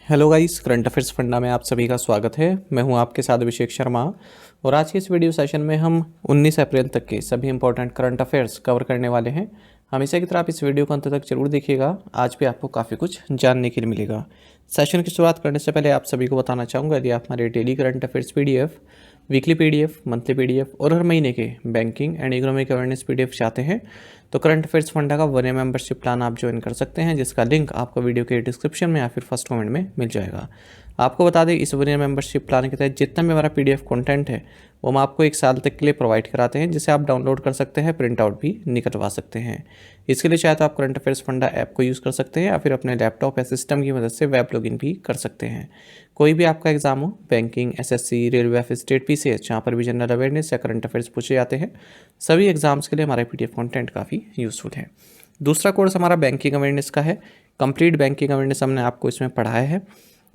Hello guys, current affairs funda में आप सभी का स्वागत है। मैं हूं आपके साथ अभिषेक शर्मा और आज के इस वीडियो सेशन में हम 19 अप्रैल तक के सभी इंपॉर्टेंट करंट अफेयर्स कवर करने वाले हैं। हमेशा की तरह आप इस वीडियो को अंत तक जरूर देखिएगा। आज भी आपको काफ़ी कुछ जानने के लिए मिलेगा। सेशन की शुरुआत करने से पहले आप सभी को बताना चाहूँगा, यदि आप हमारे daily current affairs PDF, weekly PDF, monthly PDF और हर महीने के banking and economic awareness PDF चाहते हैं तो करंट अफेयर्स फंडा का 1 मेंबरशिप प्लान आप ज्वाइन कर सकते हैं, जिसका लिंक आपको वीडियो के डिस्क्रिप्शन में या फिर फर्स्ट कमेंट में मिल जाएगा। आपको बता दें, इस 1 मेंबरशिप प्लान के तहत जितना भी हमारा पीडीएफ कंटेंट है वो हम आपको 1 साल तक के लिए प्रोवाइड कराते हैं, जिसे आप डाउनलोड कर सकते हैं, प्रिंट आउट भी निकलवा सकते हैं। इसके लिए चाहे तो आप करंट अफेयर्स फंडा ऐप को यूज़ कर सकते हैं या फिर अपने लैपटॉप या सिस्टम की मदद से वेब लॉगिन भी कर सकते हैं। कोई भी आपका एग्जाम हो, बैंकिंग, एसएससी, रेलवे या फिर स्टेट पीसीएस, जहाँ पर भी जनरल अवेयरनेस या करंट अफेयर्स पूछे जाते हैं, सभी एग्जाम्स के लिए हमारा पीडीएफ कंटेंट काफ़ी यूजफुल है। दूसरा कोर्स हमारा बैंकिंग अवेयरनेस का है। कंप्लीट बैंकिंग अवेयरनेस हमने आपको इसमें पढ़ाया है।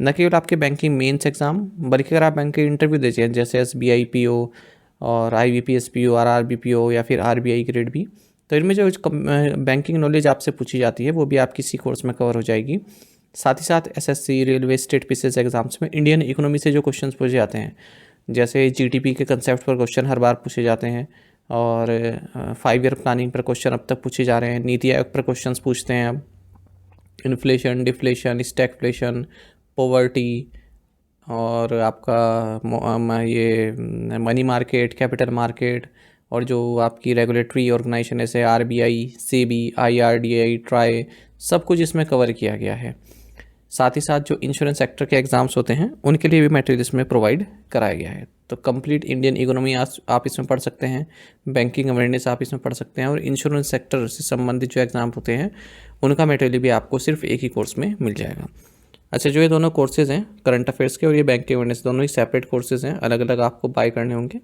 न केवल आपके बैंकिंग मेंस एग्जाम, बल्कि अगर आप बैंक के इंटरव्यू देते हैं जैसे एसबीआई पीओ और आईबीपीएस पीओ, आरआरबी पीओ या फिर आरबीआई ग्रेड भी, तो इनमें जो बैंकिंग नॉलेज आपसे पूछी जाती है वो भी आपकी इसी कोर्स में कवर हो जाएगी। साथ ही साथ SSC, railway, state PCS exams में इंडियन इकोनॉमी से जो क्वेश्चंस पूछे जाते हैं, जैसे जीडीपी के कंसेप्ट पर क्वेश्चन हर बार पूछे जाते हैं और 5 ईयर प्लानिंग पर क्वेश्चन अब तक पूछे जा रहे हैं। नीति आयोग पर क्वेश्चंस पूछते हैं अब। इन्फ्लेशन, डिफ्लेशन, स्टैगफ्लेशन, पॉवर्टी और आपका ये मनी मार्केट, कैपिटल मार्केट और जो आपकी रेगुलेटरी ऑर्गेनाइजेशन जैसे आरबीआई, सेबी, आईआरडीआई, ट्राई, सब कुछ इसमें कवर किया गया है। साथ ही साथ जो इंश्योरेंस सेक्टर के एग्जाम्स होते हैं उनके लिए भी मटेरियल इसमें प्रोवाइड कराया गया है। तो कंप्लीट इंडियन इकोनॉमी आप इसमें पढ़ सकते हैं, बैंकिंग अवेयरनेस आप इसमें पढ़ सकते हैं और इंश्योरेंस सेक्टर से संबंधित जो एग्जाम होते हैं उनका मटेरियल भी आपको सिर्फ एक ही कोर्स में मिल जाएगा। अच्छा, जो ये दोनों कोर्सेज़ हैं करंट अफेयर्स के और ये बैंकिंग अवेयरनेस, दोनों ही सेपरेट कोर्सेज़ हैं, अलग अलग आपको बाय करने होंगे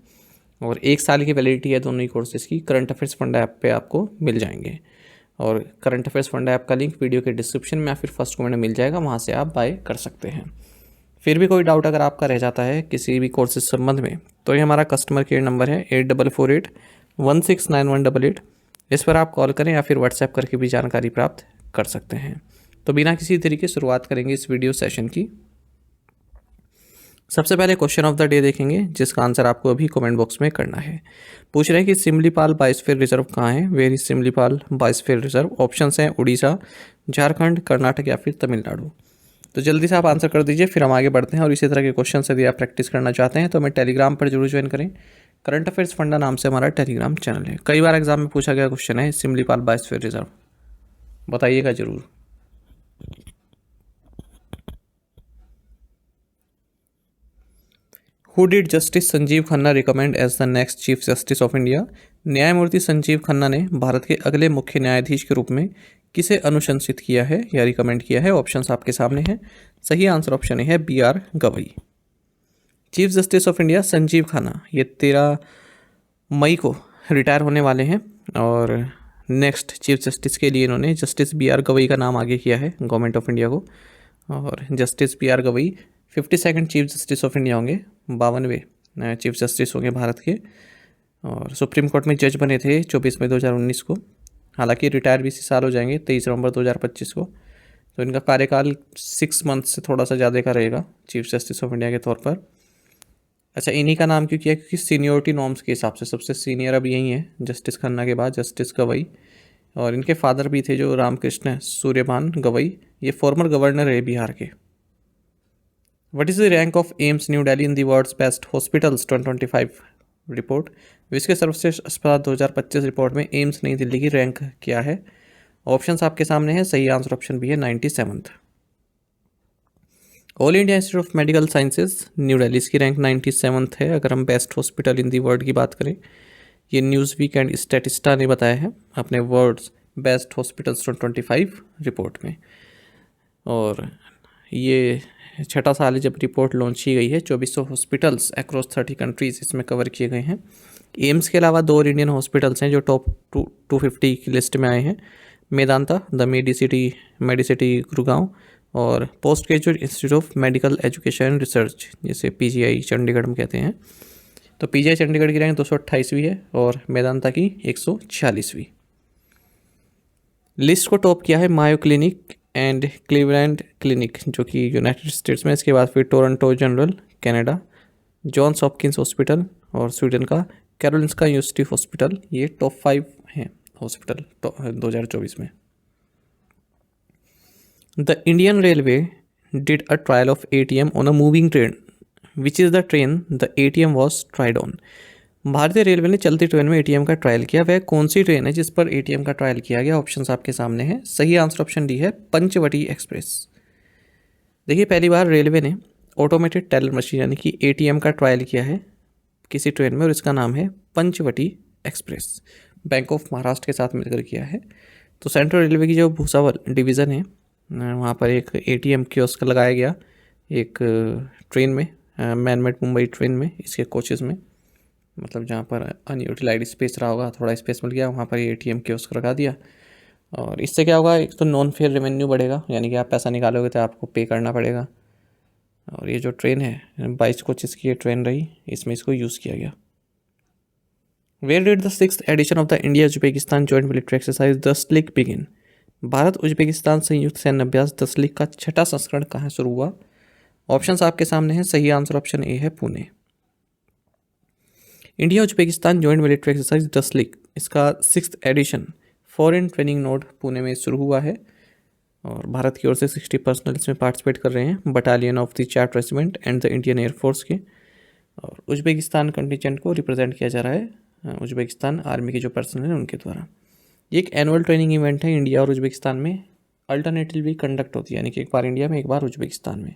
और 1 साल की वैलिडिटी है दोनों ही कोर्सेज़ की। करंट अफेयर्स फंडा ऐप पे आपको मिल जाएंगे और करंट अफेयर्स फंडा ऐप का लिंक वीडियो के डिस्क्रिप्शन में या फिर फर्स्ट कमेंट में मिल जाएगा, वहाँ से आप बाय कर सकते हैं। फिर भी कोई डाउट अगर आपका रह जाता है किसी भी कोर्सेज संबंध में, तो ये हमारा कस्टमर केयर नंबर है 8448169188। इस पर आप कॉल करें या फिर व्हाट्सएप करके भी जानकारी प्राप्त कर सकते हैं। तो बिना किसी तरीके शुरुआत करेंगे इस वीडियो सेशन की। सबसे पहले क्वेश्चन ऑफ द डे देखेंगे, जिसका आंसर आपको अभी कमेंट बॉक्स में करना है। पूछ रहे हैं कि सिमलीपाल बायोस्फीयर रिजर्व कहाँ है। Where is Similipal biosphere reserve? Options हैं उड़ीसा, झारखंड, कर्नाटक या फिर तमिलनाडु। तो जल्दी से आप आंसर कर दीजिए, फिर हम आगे बढ़ते हैं। और इसी तरह के क्वेश्चन यदि आप प्रैक्टिस करना चाहते हैं तो हमें टेलीग्राम पर जरूर ज्वाइन करें। करंट अफेयर्स फंडा नाम से हमारा टेलीग्राम चैनल है। कई बार एग्जाम में पूछा गया क्वेश्चन है सिमलीपाल बायोस्फीयर रिजर्व, बताइएगा जरूर। Who did justice Sanjiv Khanna recommend as the next chief justice of India? न्यायमूर्ति संजीव खन्ना ने भारत के अगले मुख्य न्यायाधीश के रूप में किसे अनुशंसित किया है या रिकमेंड किया है? ऑप्शंस आपके सामने हैं। सही आंसर ऑप्शन है BR Gavai. Chief justice of India Sanjeev Khanna ये 13 मई को रिटायर होने वाले हैं और नेक्स्ट चीफ जस्टिस के लिए इन्होंने जस्टिस BR गवई का नाम आगे किया है गवर्नमेंट ऑफ इंडिया को। और justice BR Gavai 52nd chief justice of India होंगे, 52वें चीफ जस्टिस होंगे भारत के। और सुप्रीम कोर्ट में जज बने थे 24 मई 2019 को। हालांकि रिटायर भी इसी साल हो जाएंगे 23 नवंबर 2025 को। तो इनका कार्यकाल 6 मंथ से थोड़ा सा ज़्यादा का रहेगा चीफ जस्टिस ऑफ इंडिया के तौर पर। अच्छा, इन्हीं का नाम क्यों किया? क्योंकि सीनियोरिटी नॉर्म्स के हिसाब से सबसे सीनियर अब यही है जस्टिस खन्ना के बाद, जस्टिस गवई। और इनके फादर भी थे जो रामकृष्ण सूर्यभान गवई, ये फॉर्मर गवर्नर है बिहार के। What is the rank of AIIMS new Delhi in the world's best hospitals 2025 report? विश्व के सर्वश्रेष्ठ अस्पताल 2025 रिपोर्ट में एम्स नई दिल्ली की रैंक क्या है? ऑप्शंस आपके सामने हैं। सही आंसर ऑप्शन भी है 97th। All India institute of medical sciences new Delhi की रैंक 97th है अगर हम best hospital in the world की बात करें। ये न्यूज़ वीक एंड स्टैटिस्टा ने बताया है अपने वर्ल्ड्स बेस्ट हॉस्पिटल्स 2025 रिपोर्ट में। और ये 6ठा साल है जब रिपोर्ट लॉन्च की गई है। 2400 हॉस्पिटल्स अक्रॉस 30 कंट्रीज़ इसमें कवर किए गए हैं। एम्स के अलावा 2 और इंडियन हॉस्पिटल्स हैं जो टॉप 250 की लिस्ट में आए हैं। मेदांता, द मेडिसिटी गुरुगांव और post graduate institute of medical education and research, जिसे PGI चंडीगढ़ में कहते हैं। तो PGI चंडीगढ़ की रैंक 228वीं है और मेदांता की 146वीं। लिस्ट को टॉप किया है Mayo clinic and Cleveland clinic जो कि यूनाइटेड स्टेट्स में, इसके बाद फिर Toronto general Canada, Johns Hopkins hospital और स्वीडन का कैरोलिंस्का यूनिवर्सिटी हॉस्पिटल। ये टॉप 5 हैं हॉस्पिटल 2024 में। The Indian railway did a trial of ATM on a moving train, which is the train the ATM was tried on. भारतीय railway ने चलती train में ATM का ट्रायल किया। वह कौन सी ट्रेन है जिस पर ATM का ट्रायल किया गया? ऑप्शंस आपके सामने हैं। सही आंसर ऑप्शन डी है पंचवटी एक्सप्रेस। देखिए, पहली बार रेलवे ने ऑटोमेटेड टेलर मशीन यानी कि ATM का ट्रायल किया है किसी ट्रेन में, और इसका नाम है Panchavati express. Bank of Maharashtra के साथ मिलकर किया है। तो सेंट्रल रेलवे की जो भुसावल डिवीज़न है वहाँ पर एक ATM कियोस्क लगाया गया एक ट्रेन में, मैनमेड मुंबई ट्रेन में, इसके कोचेज़ में, मतलब जहाँ पर अनयूटिलाइज्ड स्पेस रहा होगा, थोड़ा स्पेस मिल गया, वहाँ पर ATM कियोस्क लगा दिया। और इससे क्या होगा, एक तो नॉन फेयर रेवेन्यू बढ़ेगा, यानी कि आप पैसा निकालोगे तो आपको पे करना पड़ेगा। और ये जो ट्रेन है 22 कोचेस की ये ट्रेन रही, इसमें इसको यूज़ किया गया। Where did the 6th edition of the India Uzbekistan joint military exercise Dustlik begin. Bharat Uzbekistan संयुक्त सैन्य अभ्यास दसलिक का छठा संस्करण कहाँ शुरू हुआ? ऑप्शंस आपके सामने हैं। सही आंसर ऑप्शन ए है Pune. India Uzbekistan joint military exercise Dustlik, इसका 6th edition foreign training node Pune में शुरू हुआ है, और भारत की ओर से 60 पर्सनल इसमें पार्टिसिपेट कर रहे हैं, battalion of the chart regiment and the Indian air force के। और उज्बेकिस्तान कंटिजेंट को रिप्रेजेंट किया जा रहा है उज्बेकिस्तान आर्मी के जो पर्सनल हैं उनके द्वारा। ये एक एनुअल ट्रेनिंग इवेंट है, इंडिया और उज्बेकिस्तान में अल्टरनेटिवली कंडक्ट होती है, यानी कि एक बार इंडिया में एक बार उज्बेकिस्तान में।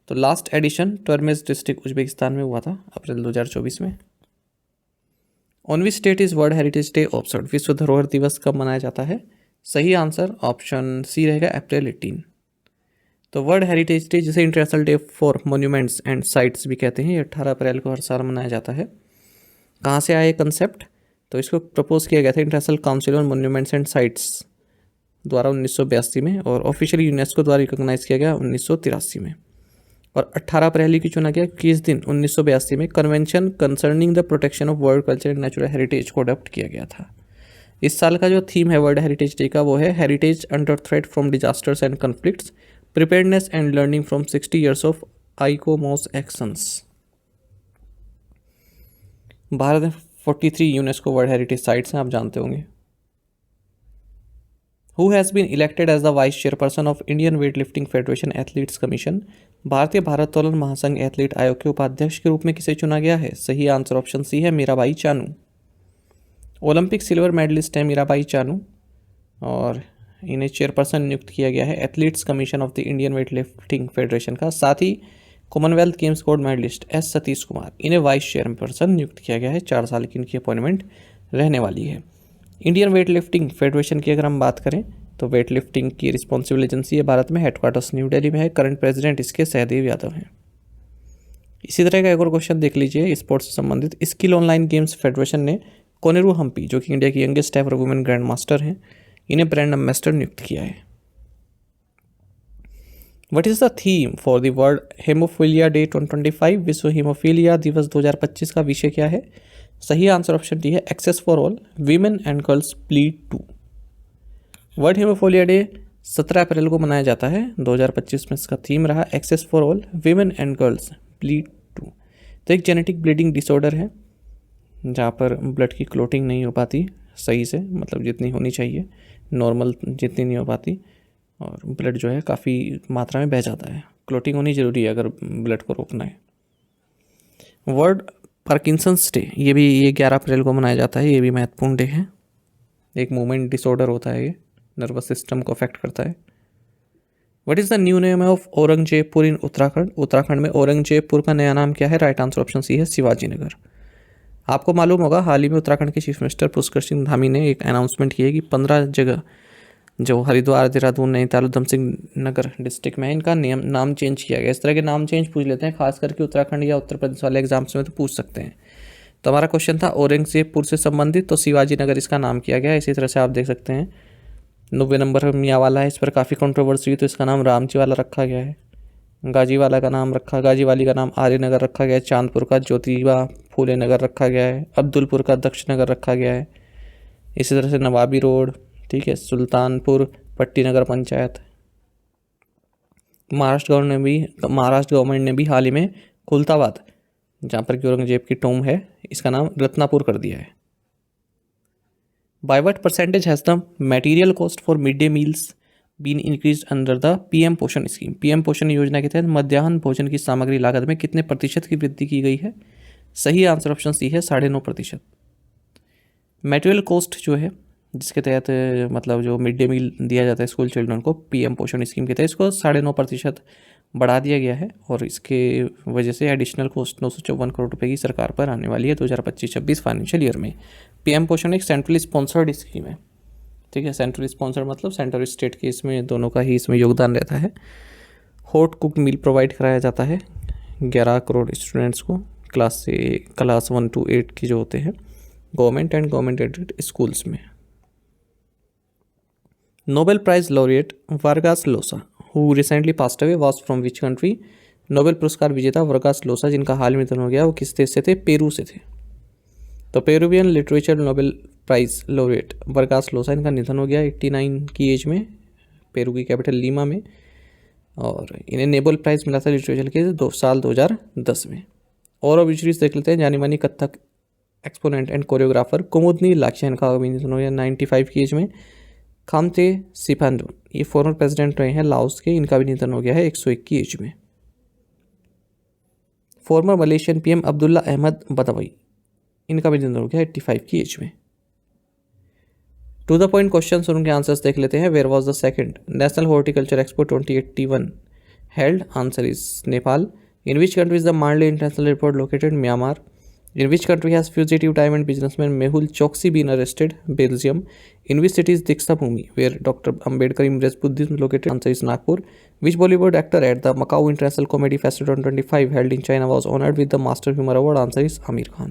तो लास्ट एडिशन टर्मेज डिस्ट्रिक्ट उज्बेकिस्तान में हुआ था अप्रैल 2024 में। On which that is world heritage day observed, विश्व धरोहर दिवस कब मनाया जाता है? सही आंसर ऑप्शन सी रहेगा अप्रैल 18। तो वर्ल्ड हेरिटेज डे, जिसे international day for monuments and sites भी कहते हैं, ये 18 अप्रैल को हर साल मनाया जाता है। कहाँ से आया ये कंसेप्ट? तो इसको प्रपोज किया गया था international council on monuments and sites द्वारा 1982 में, और ऑफिशियली यूनेस्को द्वारा रिकॉग्नाइज किया गया 1983 में। और 18 अप्रैल ही क्यों चुना गया? कि इस दिन 1982 में convention concerning the protection of world culture and natural heritage को अडॉप्ट किया गया था। इस साल का जो थीम है वर्ल्ड हेरिटेज डे का, वो है heritage under threat from disasters and conflicts, preparedness and learning from 60 years of ICOMOS actions. Bharat में 43 यूनेस्को वर्ल्ड हेरिटेज साइट्स हैं, आप जानते होंगे। Who has been elected as the vice chairperson of Indian weight lifting federation athletes commission. भारतीय भारोत्तोलन महासंघ athlete आयोग के उपाध्यक्ष के रूप में किसे चुना गया है? सही आंसर ऑप्शन सी है Mirabai Chanu. Olympic silver medallist है मीराबाई चानू, और इन्हें चेयरपर्सन नियुक्त किया गया है athletes commission of the Indian weight lifting federation का। साथ ही Commonwealth Games gold medalist S Satish Kumar, इन्हें वाइस चेयरपर्सन नियुक्त किया गया है। 4 साल की इनकी अपॉइंटमेंट रहने वाली है। इंडियन वेट लिफ्टिंग फेडरेशन की अगर हम बात करें तो वेट लिफ्टिंग की रिस्पॉन्सिबल एजेंसी है भारत में, हेडक्वार्टर्स न्यू दिल्ली में है। करंट प्रेसिडेंट इसके सहदेव यादव हैं। इसी तरह का एक और क्वेश्चन देख लीजिए स्पोर्ट्स से संबंधित। स्किल ऑनलाइन गेम्स फेडरेशन ने कोनेरू हम्पी, जो कि इंडिया की youngest ever women grand master हैं, इन्हें ब्रांड एम्बेसडर नियुक्त किया है। What is the theme for the world hemophilia day 2025? विश्व हीमोफीलिया दिवस 2025 का विषय क्या है? सही आंसर ऑप्शन डी है access for all, women and girls bleed too. World hemophilia day 17 अप्रैल को मनाया जाता है 2025 में। इसका थीम रहा access for all, women and girls bleed too. तो एक जेनेटिक ब्लीडिंग डिसऑर्डर है जहाँ पर ब्लड की क्लोटिंग नहीं हो पाती सही से, मतलब जितनी होनी चाहिए, नॉर्मल जितनी नहीं हो पाती, और ब्लड जो है काफ़ी मात्रा में बह जाता है। क्लोटिंग होनी ज़रूरी है अगर ब्लड को रोकना है। वर्ल्ड पार्किंसंस डे, ये 11 अप्रैल को मनाया जाता है। ये भी महत्वपूर्ण डे है। एक मूवमेंट डिसऑर्डर होता है, ये नर्वस सिस्टम को अफेक्ट करता है। What is the new name of Aurangzebpur in Uttarakhand? Uttarakhand में औरंगजेबपुर का नया नाम क्या है? राइट आंसर ऑप्शन सी है शिवाजी नगर। आपको मालूम होगा हाल ही में उत्तराखंड के चीफ मिनिस्टर पुष्कर सिंह धामी ने एक अनाउंसमेंट की है कि 15 जगह जो हरिद्वार, देहरादून, नैनीताल, उधम सिंह नगर डिस्ट्रिक्ट में, इनका नाम चेंज किया गया। इस तरह के नाम चेंज पूछ लेते हैं, खास करके उत्तराखंड या उत्तर प्रदेश वाले एग्जाम्स में तो पूछ सकते हैं। तो हमारा क्वेश्चन था औरंगजेबपुर से संबंधित, तो शिवाजी नगर इसका नाम किया गया। इसी तरह से आप देख सकते हैं 90 नंबर मियाँ वाला है, इस पर काफ़ी कंट्रोवर्सी हुई, तो इसका नाम रामजी वाला रखा गया है। गाजीवाला का नाम गाजीवाली का नाम आर्यनगर रखा गया है। चांदपुर का ज्योतिबा फूले नगर रखा गया है। अब्दुलपुर का दक्ष नगर रखा गया है। इसी तरह से नवाबी रोड, ठीक है, सुल्तानपुर पट्टी नगर पंचायत, महाराष्ट्र गवर्नमेंट ने भी हाल ही में खुलताबाद, जहाँ पर कि औरंगजेब की टोम है, इसका नाम रत्नापुर कर दिया है। By what percentage has the material cost for mid day meals been increase under the PM Poshan scheme? PM Poshan योजना के तहत मध्याह्न भोजन की सामग्री लागत में कितने प्रतिशत की वृद्धि की गई है? सही आंसर ऑप्शन सी है 9.5%। मटेरियल कॉस्ट जो है, जिसके तहत मतलब जो मिड डे मील दिया जाता है स्कूल चिल्ड्रन को पीएम पोषण स्कीम के तहत, इसको 9.5% बढ़ा दिया गया है और इसके वजह से एडिशनल कॉस्ट 954 करोड़ रुपए की सरकार पर आने वाली है 2025-26 फाइनेंशियल ईयर में। पीएम पोषण एक सेंट्रली स्पॉन्सर्ड स्कीम है, ठीक है। सेंट्रल स्पॉन्सर मतलब सेंटर स्टेट के इसमें दोनों का ही इसमें योगदान रहता है। हॉट कुक मील प्रोवाइड कराया जाता है 11 करोड़ स्टूडेंट्स को, क्लास 1 to 8 के जो होते हैं government and government aided schools में। Nobel prize laureate Vargas Llosa who recently passed away was from which country? Nobel पुरस्कार विजेता वर्गास लोसा, जिनका हाल में निधन हो गया, वो किस देश से थे? पेरू से थे। तो Peruvian literature Nobel prize laureate Vargas Llosa, इनका निधन हो गया 89 की एज में, पेरू की कैपिटल लीमा में, और इन्हें नोबेल प्राइज़ मिला था लिटरेचर के साल 2010 में। और ऑब्वियसली देख लेते हैं, जानी मानी कथक एक्सपोनेंट एंड कोरियोग्राफर कुमुदनी लाक्षायन का भी निधन हो गया 95 की एज में। खामते सिफांडोन, ये फॉर्मर प्रेसिडेंट रहे हैं लाओस के, इनका भी निधन हो गया है 101 की एज में। Former Malaysian PM Abdullah Ahmad Badawi, इनका भी निधन हो गया 85 की एज में। टू द पॉइंट क्वेश्चन और उनके आंसर्स देख लेते हैं। Where was the second national horticulture expo 2081 held? Answer is Nepal. In which country is the Mandalay international airport located? Myanmar. इन विच country has fugitive diamond businessman Mehul Choksi been arrested? Belgium. In which city is Diksha Bhumi, where Dr. Ambedkar Impress Buddhism located? Answer is Nagpur. Which Bollywood actor at the Macau International Comedy Festival 2025 held in China was honored with the Master Humor Award? Answer is Amir Khan.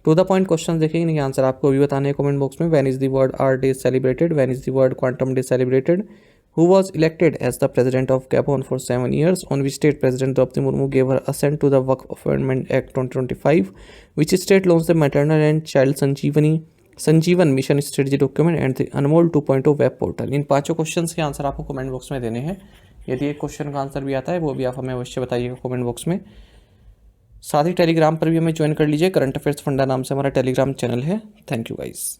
To the point question देखेंगे, इनके answer आपको भी बताने हैं comment box में। When is the world art day celebrated? When is the world quantum day celebrated? Who was elected as the president of Gabon for 7 years? On which state President Draupadi Murmu gave her assent to the Waqf Amendment Act 2025? Which state launched the Maternal and Child Sanjeevan Mission Strategy Document and the Anmol 2.0 web portal? इन पांचों questions के answer आपको comment box में देने हैं। यदि एक question का आंसर भी आता है वो भी आप हमें अवश्य बताइएगा कमेंट बॉक्स में। साथ ही टेलीग्राम पर भी हमें ज्वाइन कर लीजिए, करंट अफेयर्स फंडा नाम से हमारा टेलीग्राम चैनल है। Thank you guys.